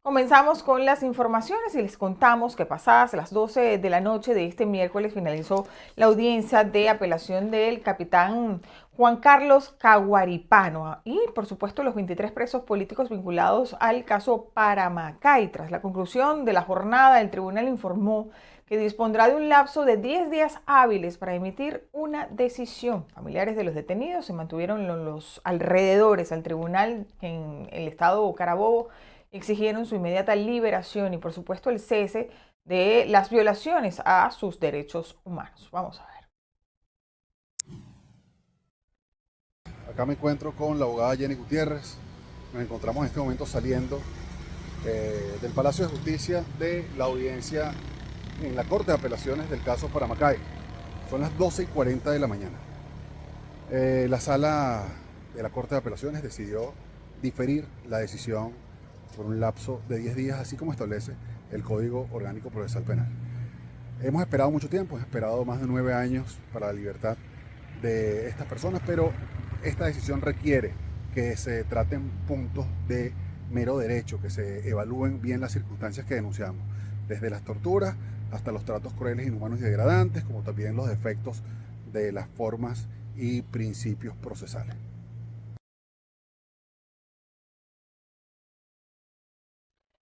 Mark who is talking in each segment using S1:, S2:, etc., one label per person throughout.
S1: Comenzamos con las informaciones y les contamos que pasadas las 12 de la noche de este miércoles finalizó la audiencia de apelación del capitán Juan Carlos Caguaripano y, por supuesto, los 23 presos políticos vinculados al caso Paramacay. Tras la conclusión de la jornada, el tribunal informó que dispondrá de un lapso de 10 días hábiles para emitir una decisión. Familiares de los detenidos se mantuvieron en los alrededores al tribunal en el estado Carabobo, exigieron su inmediata liberación y, por supuesto, el cese de las violaciones a sus derechos humanos. Vamos a ver.
S2: Acá me encuentro con la abogada Jenny Gutiérrez. Nos encontramos en este momento saliendo del Palacio de Justicia de la audiencia en la Corte de Apelaciones del caso Paramacay. Son las 12:40 de la mañana. La sala de la Corte de Apelaciones decidió diferir la decisión por un lapso de 10 días, así como establece el Código Orgánico Procesal Penal. Hemos esperado mucho tiempo, hemos esperado más de 9 años para la libertad de estas personas, pero esta decisión requiere que se traten puntos de mero derecho, que se evalúen bien las circunstancias que denunciamos, desde las torturas hasta los tratos crueles, inhumanos y degradantes, como también los defectos de las formas y principios procesales.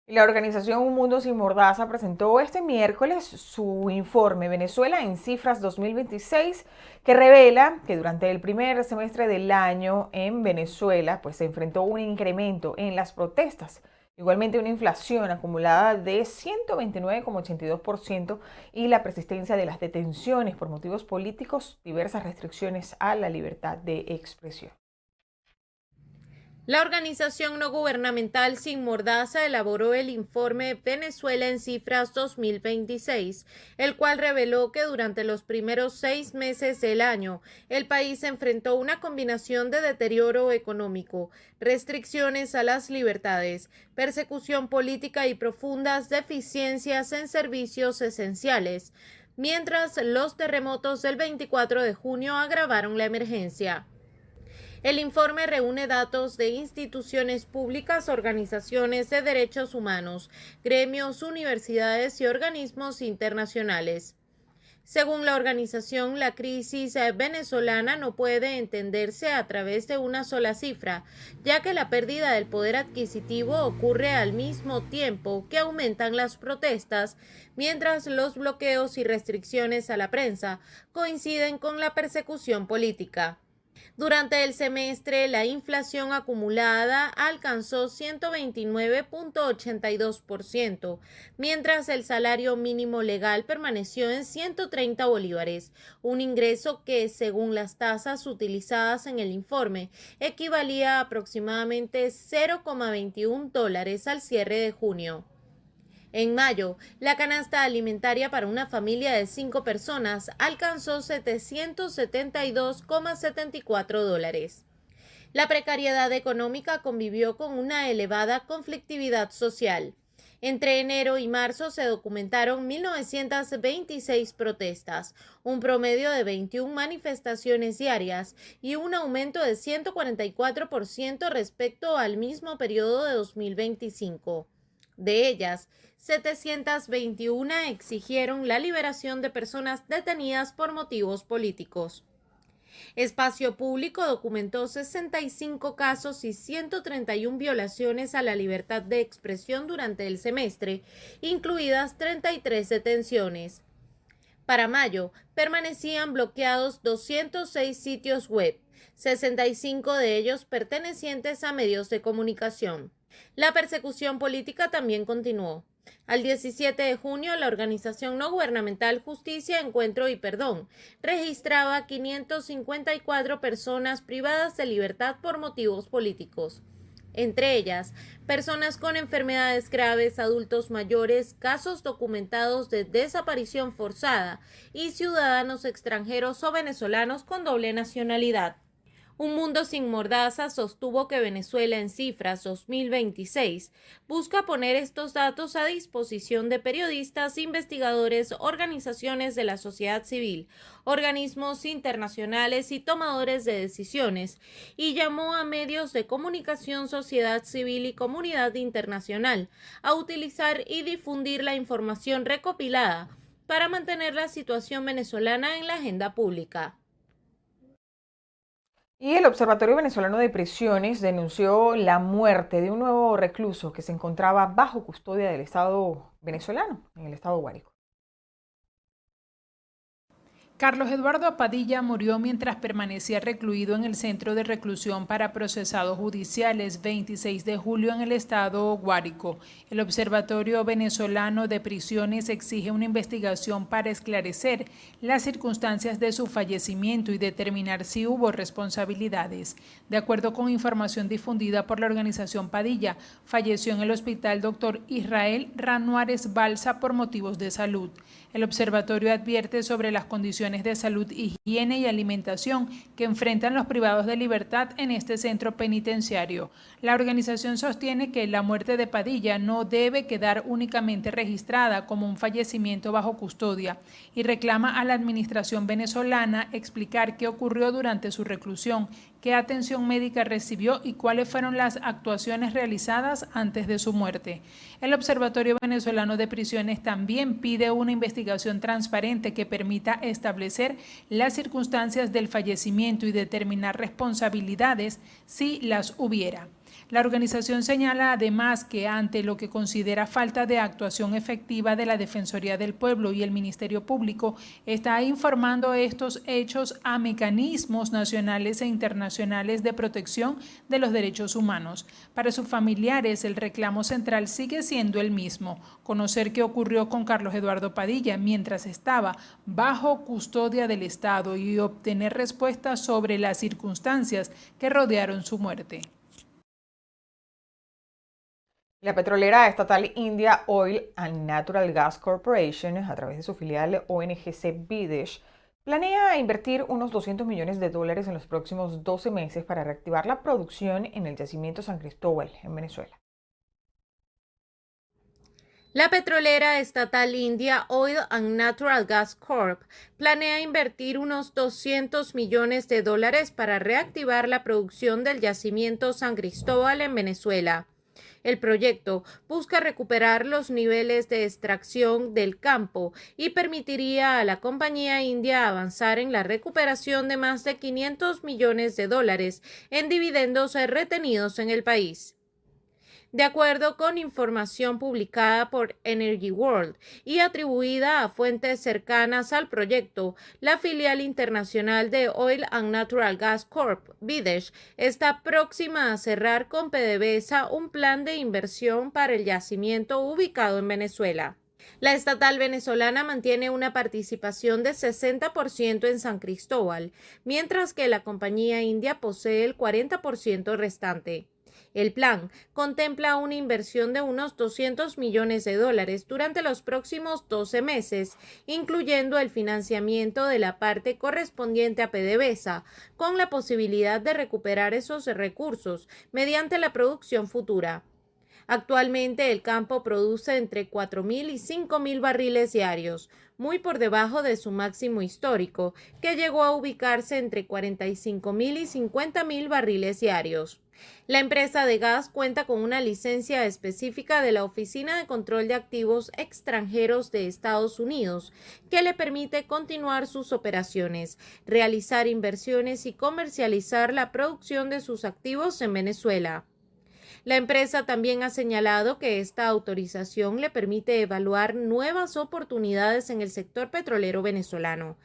S1: La organización Un Mundo Sin Mordaza presentó este miércoles su informe Venezuela en Cifras 2026, que revela que durante el primer semestre del año en Venezuela se enfrentó un incremento en las protestas, igualmente una inflación acumulada de 129,82% y la persistencia de las detenciones por motivos políticos, diversas restricciones a la libertad de expresión.
S3: La organización no gubernamental Sin Mordaza elaboró el informe Venezuela en Cifras 2026, el cual reveló que durante los primeros 6 meses del año, el país enfrentó una combinación de deterioro económico, restricciones a las libertades, persecución política y profundas deficiencias en servicios esenciales, mientras los terremotos del 24 de junio agravaron la emergencia. El informe reúne datos de instituciones públicas, organizaciones de derechos humanos, gremios, universidades y organismos internacionales. Según la organización, la crisis venezolana no puede entenderse a través de una sola cifra, ya que la pérdida del poder adquisitivo ocurre al mismo tiempo que aumentan las protestas, mientras los bloqueos y restricciones a la prensa coinciden con la persecución política. Durante el semestre, la inflación acumulada alcanzó 129,82%, mientras el salario mínimo legal permaneció en 130 bolívares, un ingreso que, según las tasas utilizadas en el informe, equivalía a aproximadamente $0,21 al cierre de junio. En mayo, la canasta alimentaria para una familia de 5 personas alcanzó $772,74. La precariedad económica convivió con una elevada conflictividad social. Entre enero y marzo se documentaron 1.926 protestas, un promedio de 21 manifestaciones diarias y un aumento de 144% respecto al mismo periodo de 2025. De ellas, 721 exigieron la liberación de personas detenidas por motivos políticos. Espacio Público documentó 65 casos y 131 violaciones a la libertad de expresión durante el semestre, incluidas 33 detenciones. Para mayo, permanecían bloqueados 206 sitios web, 65 de ellos pertenecientes a medios de comunicación. La persecución política también continuó. Al 17 de junio, la organización no gubernamental Justicia, Encuentro y Perdón registraba 554 personas privadas de libertad por motivos políticos. Entre ellas, personas con enfermedades graves, adultos mayores, casos documentados de desaparición forzada y ciudadanos extranjeros o venezolanos con doble nacionalidad. Un Mundo Sin Mordaza sostuvo que Venezuela en cifras 2026 busca poner estos datos a disposición de periodistas, investigadores, organizaciones de la sociedad civil, organismos internacionales y tomadores de decisiones, y llamó a medios de comunicación, sociedad civil y comunidad internacional a utilizar y difundir la información recopilada para mantener la situación venezolana en la agenda pública.
S1: Y el Observatorio Venezolano de Prisiones denunció la muerte de un nuevo recluso que se encontraba bajo custodia del Estado venezolano, en el estado Guárico.
S4: Carlos Eduardo Padilla murió mientras permanecía recluido en el Centro de Reclusión para Procesados Judiciales 26 de julio en el estado Guárico. El Observatorio Venezolano de Prisiones exige una investigación para esclarecer las circunstancias de su fallecimiento y determinar si hubo responsabilidades. De acuerdo con información difundida por la organización Padilla, falleció en el hospital Dr. Israel Ranuárez Balsa por motivos de salud. El observatorio advierte sobre las condiciones de salud, higiene y alimentación que enfrentan los privados de libertad en este centro penitenciario. La organización sostiene que la muerte de Padilla no debe quedar únicamente registrada como un fallecimiento bajo custodia y reclama a la administración venezolana explicar qué ocurrió durante su reclusión, qué atención médica recibió y cuáles fueron las actuaciones realizadas antes de su muerte. El Observatorio Venezolano de Prisiones también pide una investigación transparente que permita establecer las circunstancias del fallecimiento y determinar responsabilidades si las hubiera. La organización señala además que ante lo que considera falta de actuación efectiva de la Defensoría del Pueblo y el Ministerio Público, está informando estos hechos a mecanismos nacionales e internacionales de protección de los derechos humanos. Para sus familiares, el reclamo central sigue siendo el mismo: conocer qué ocurrió con Carlos Eduardo Padilla mientras estaba bajo custodia del Estado y obtener respuestas sobre las circunstancias que rodearon su muerte.
S1: La petrolera estatal India Oil and Natural Gas Corporation, a través de su filial ONGC Videsh, planea invertir unos $200 millones en los próximos 12 meses para reactivar la producción en el yacimiento San Cristóbal, en Venezuela.
S3: La petrolera estatal India Oil and Natural Gas Corp planea invertir unos $200 millones para reactivar la producción del yacimiento San Cristóbal en Venezuela. El proyecto busca recuperar los niveles de extracción del campo y permitiría a la compañía india avanzar en la recuperación de más de $500 millones en dividendos retenidos en el país. De acuerdo con información publicada por Energy World y atribuida a fuentes cercanas al proyecto, la filial internacional de Oil and Natural Gas Corp, Videsh, está próxima a cerrar con PDVSA un plan de inversión para el yacimiento ubicado en Venezuela. La estatal venezolana mantiene una participación de 60% en San Cristóbal, mientras que la compañía india posee el 40% restante. El plan contempla una inversión de unos $200 millones durante los próximos 12 meses, incluyendo el financiamiento de la parte correspondiente a PDVSA, con la posibilidad de recuperar esos recursos mediante la producción futura. Actualmente el campo produce entre 4.000 y 5.000 barriles diarios, muy por debajo de su máximo histórico, que llegó a ubicarse entre 45.000 y 50.000 barriles diarios. La empresa de gas cuenta con una licencia específica de la Oficina de Control de Activos Extranjeros de Estados Unidos, que le permite continuar sus operaciones, realizar inversiones y comercializar la producción de sus activos en Venezuela. La empresa también ha señalado que esta autorización le permite evaluar nuevas oportunidades en el sector petrolero venezolano.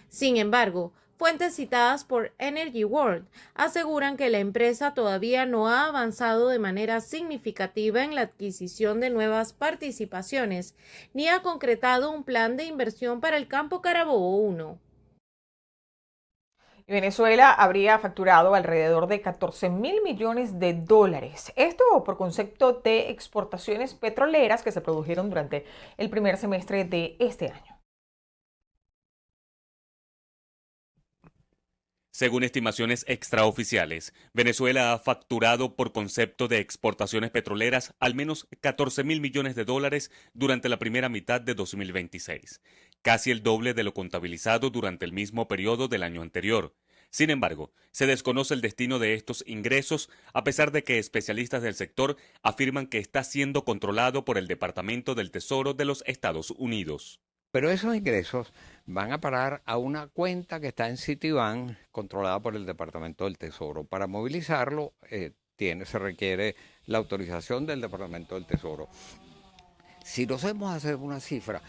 S3: Sin embargo, fuentes citadas por Energy World aseguran que la empresa todavía no ha avanzado de manera significativa en la adquisición de nuevas participaciones, ni ha concretado un plan de inversión para el campo Carabobo 1.
S1: Venezuela habría facturado alrededor de $14.000 millones. Esto por concepto de exportaciones petroleras que se produjeron durante el primer semestre de este año.
S5: Según estimaciones extraoficiales, Venezuela ha facturado por concepto de exportaciones petroleras al menos 14.000 millones de dólares durante la primera mitad de 2026, casi el doble de lo contabilizado durante el mismo periodo del año anterior. Sin embargo, se desconoce el destino de estos ingresos, a pesar de que especialistas del sector afirman que está siendo controlado por el Departamento del Tesoro de los Estados Unidos.
S6: Pero esos ingresos van a parar a una cuenta que está en Citibank, controlada por el Departamento del Tesoro. Para movilizarlo, se requiere la autorización del Departamento del Tesoro. Si nos hemos a hacer una cifra,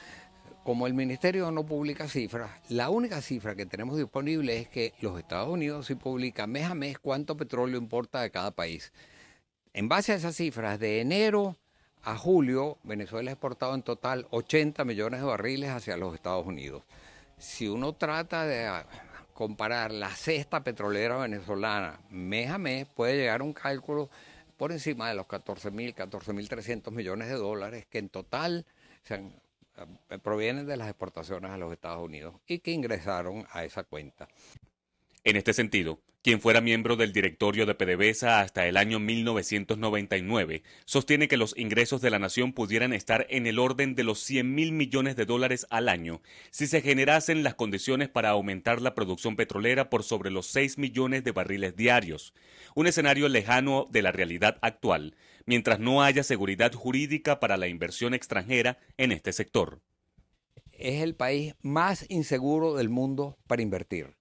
S6: como el Ministerio no publica cifras, la única cifra que tenemos disponible es que los Estados Unidos sí publican mes a mes cuánto petróleo importa de cada país. En base a esas cifras, de enero a julio, Venezuela ha exportado en total 80 millones de barriles hacia los Estados Unidos. Si uno trata de comparar la cesta petrolera venezolana mes a mes, puede llegar a un cálculo por encima de los 14.300 millones de dólares que en total provienen de las exportaciones a los Estados Unidos y que ingresaron a esa cuenta.
S5: En este sentido, quien fuera miembro del directorio de PDVSA hasta el año 1999, sostiene que los ingresos de la nación pudieran estar en el orden de los 100.000 millones de dólares al año si se generasen las condiciones para aumentar la producción petrolera por sobre los 6 millones de barriles diarios, un escenario lejano de la realidad actual, mientras no haya seguridad jurídica para la inversión extranjera en este sector.
S6: Es el país más inseguro del mundo para invertir.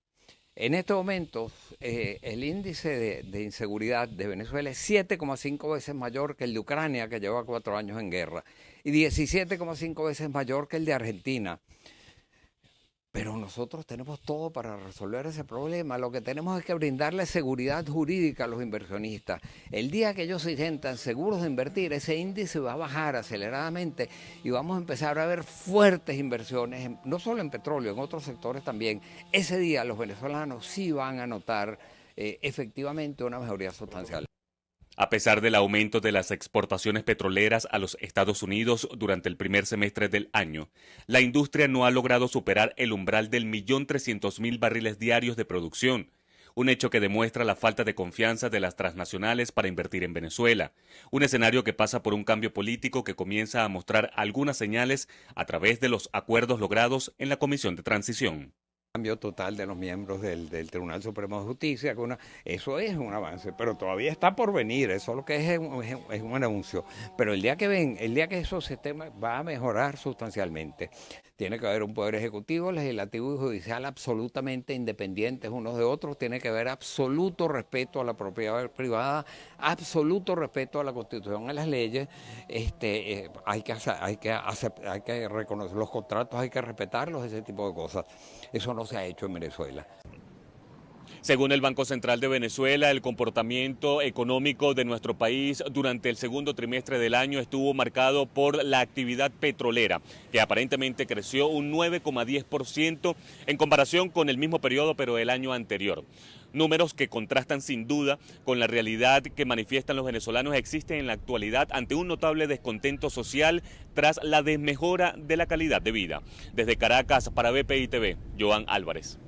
S6: En estos momentos, el índice de inseguridad de Venezuela es 7,5 veces mayor que el de Ucrania, que lleva 4 años en guerra, y 17,5 veces mayor que el de Argentina. Pero nosotros tenemos todo para resolver ese problema. Lo que tenemos es que brindarle seguridad jurídica a los inversionistas. El día que ellos se sientan seguros de invertir, ese índice va a bajar aceleradamente y vamos a empezar a ver fuertes inversiones, no solo en petróleo, en otros sectores también. Ese día los venezolanos sí van a notar efectivamente una mejoría sustancial.
S5: A pesar del aumento de las exportaciones petroleras a los Estados Unidos durante el primer semestre del año, la industria no ha logrado superar el umbral del 1.300.000 barriles diarios de producción, un hecho que demuestra la falta de confianza de las transnacionales para invertir en Venezuela, un escenario que pasa por un cambio político que comienza a mostrar algunas señales a través de los acuerdos logrados en la Comisión de Transición.
S6: Cambio total de los miembros del Tribunal Supremo de Justicia, eso es un avance, pero todavía está por venir, eso lo que es un anuncio. Pero el día que esos sistemas va a mejorar sustancialmente, tiene que haber un poder ejecutivo, legislativo y judicial absolutamente independientes unos de otros, tiene que haber absoluto respeto a la propiedad privada, absoluto respeto a la Constitución y a las leyes, hay que reconocer los contratos, hay que respetarlos, ese tipo de cosas. Eso no se ha hecho en Venezuela.
S5: Según el Banco Central de Venezuela, el comportamiento económico de nuestro país durante el segundo trimestre del año estuvo marcado por la actividad petrolera, que aparentemente creció un 9,10% en comparación con el mismo periodo, pero el año anterior. Números que contrastan sin duda con la realidad que manifiestan los venezolanos existen en la actualidad ante un notable descontento social tras la desmejora de la calidad de vida. Desde Caracas para BPI TV, Joan Álvarez.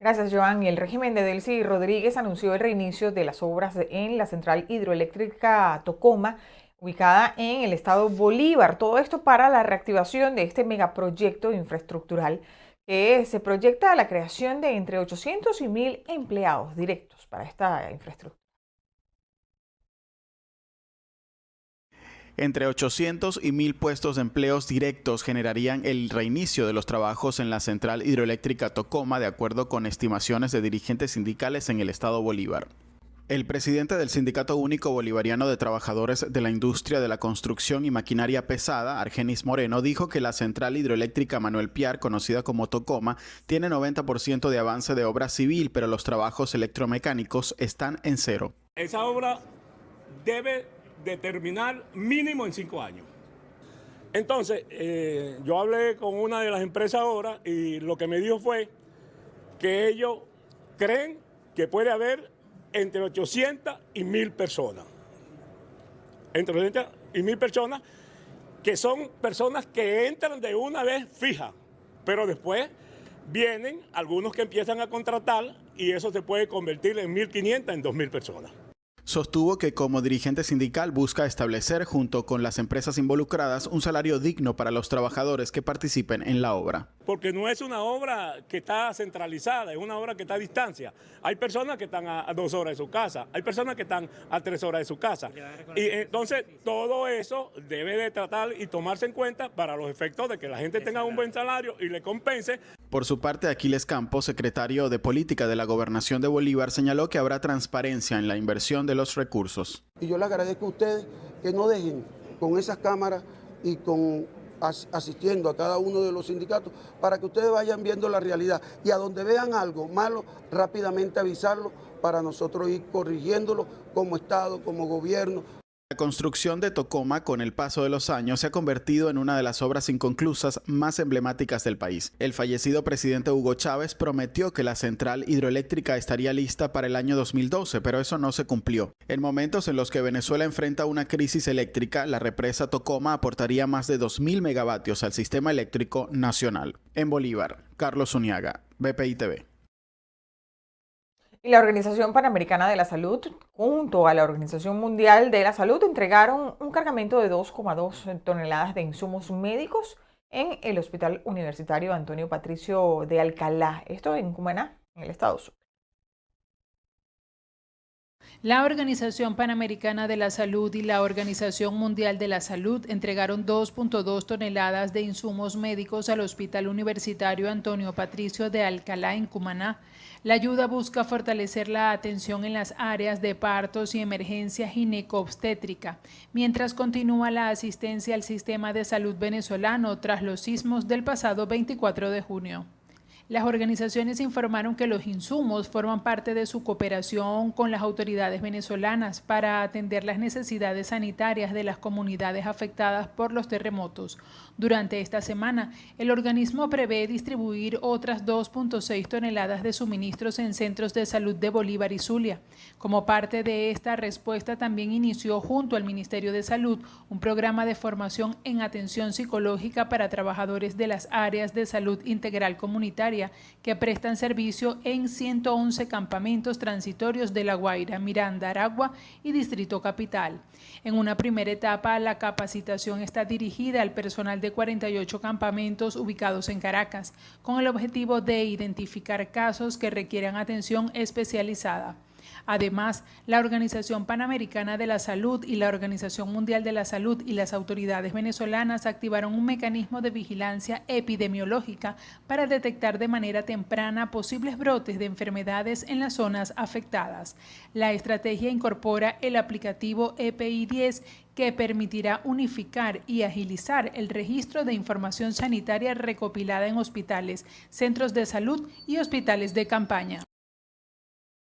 S1: Gracias, Joan. El régimen de Delcy Rodríguez anunció el reinicio de las obras en la central hidroeléctrica Tocoma, ubicada en el estado Bolívar. Todo esto para la reactivación de este megaproyecto infraestructural que se proyecta la creación de entre 800 y 1.000 empleados directos para esta infraestructura.
S7: Entre 800 y 1.000 puestos de empleos directos generarían el reinicio de los trabajos en la central hidroeléctrica Tocoma, de acuerdo con estimaciones de dirigentes sindicales en el estado Bolívar. El presidente del Sindicato Único Bolivariano de Trabajadores de la Industria de la Construcción y Maquinaria Pesada, Argenis Moreno, dijo que la central hidroeléctrica Manuel Piar, conocida como Tocoma, tiene 90% de avance de obra civil, pero los trabajos electromecánicos están en cero.
S8: Esa obra debe de terminar mínimo en 5 años. Entonces, yo hablé con una de las empresas ahora y lo que me dijo fue que ellos creen que puede haber entre 800 y 1.000 personas. Entre 800 y 1.000 personas que son personas que entran de una vez fija, pero después vienen algunos que empiezan a contratar y eso se puede convertir en 1.500, en 2.000 personas.
S7: Sostuvo que como dirigente sindical busca establecer, junto con las empresas involucradas, un salario digno para los trabajadores que participen en la obra.
S8: Porque no es una obra que está centralizada, es una obra que está a distancia. Hay personas que están a 2 horas de su casa, hay personas que están a 3 horas de su casa. Y entonces todo eso debe de tratar y tomarse en cuenta para los efectos de que la gente tenga un buen salario y le compense.
S7: Por su parte, Aquiles Campos, secretario de Política de la Gobernación de Bolívar, señaló que habrá transparencia en la inversión de los recursos.
S9: Y yo les agradezco a ustedes que no dejen con esas cámaras y con asistiendo a cada uno de los sindicatos para que ustedes vayan viendo la realidad y a donde vean algo malo, rápidamente avisarlo para nosotros ir corrigiéndolo como Estado, como gobierno.
S7: La construcción de Tocoma, con el paso de los años, se ha convertido en una de las obras inconclusas más emblemáticas del país. El fallecido presidente Hugo Chávez prometió que la central hidroeléctrica estaría lista para el año 2012, pero eso no se cumplió. En momentos en los que Venezuela enfrenta una crisis eléctrica, la represa Tocoma aportaría más de 2.000 megavatios al sistema eléctrico nacional. En Bolívar, Carlos Zuniaga, BPI TV.
S1: Y la Organización Panamericana de la Salud, junto a la Organización Mundial de la Salud, entregaron un cargamento de 2,2 toneladas de insumos médicos en el Hospital Universitario Antonio Patricio de Alcalá, esto en Cumaná, en el estado Sucre.
S4: La Organización Panamericana de la Salud y la Organización Mundial de la Salud entregaron 2,2 toneladas de insumos médicos al Hospital Universitario Antonio Patricio de Alcalá en Cumaná. La ayuda busca fortalecer la atención en las áreas de partos y emergencia gineco-obstétrica, mientras continúa la asistencia al sistema de salud venezolano tras los sismos del pasado 24 de junio. Las organizaciones informaron que los insumos forman parte de su cooperación con las autoridades venezolanas para atender las necesidades sanitarias de las comunidades afectadas por los terremotos. Durante esta semana, el organismo prevé distribuir otras 2,6 toneladas de suministros en centros de salud de Bolívar y Zulia. Como parte de esta respuesta, también inició junto al Ministerio de Salud un programa de formación en atención psicológica para trabajadores de las áreas de salud integral comunitaria que prestan servicio en 111 campamentos transitorios de La Guaira, Miranda, Aragua y Distrito Capital. En una primera etapa, la capacitación está dirigida al personal de 48 campamentos ubicados en Caracas, con el objetivo de identificar casos que requieran atención especializada. Además, la Organización Panamericana de la Salud y la Organización Mundial de la Salud y las autoridades venezolanas activaron un mecanismo de vigilancia epidemiológica para detectar de manera temprana posibles brotes de enfermedades en las zonas afectadas. La estrategia incorpora el aplicativo EPI 10 que permitirá unificar y agilizar el registro de información sanitaria recopilada en hospitales, centros de salud y hospitales de campaña.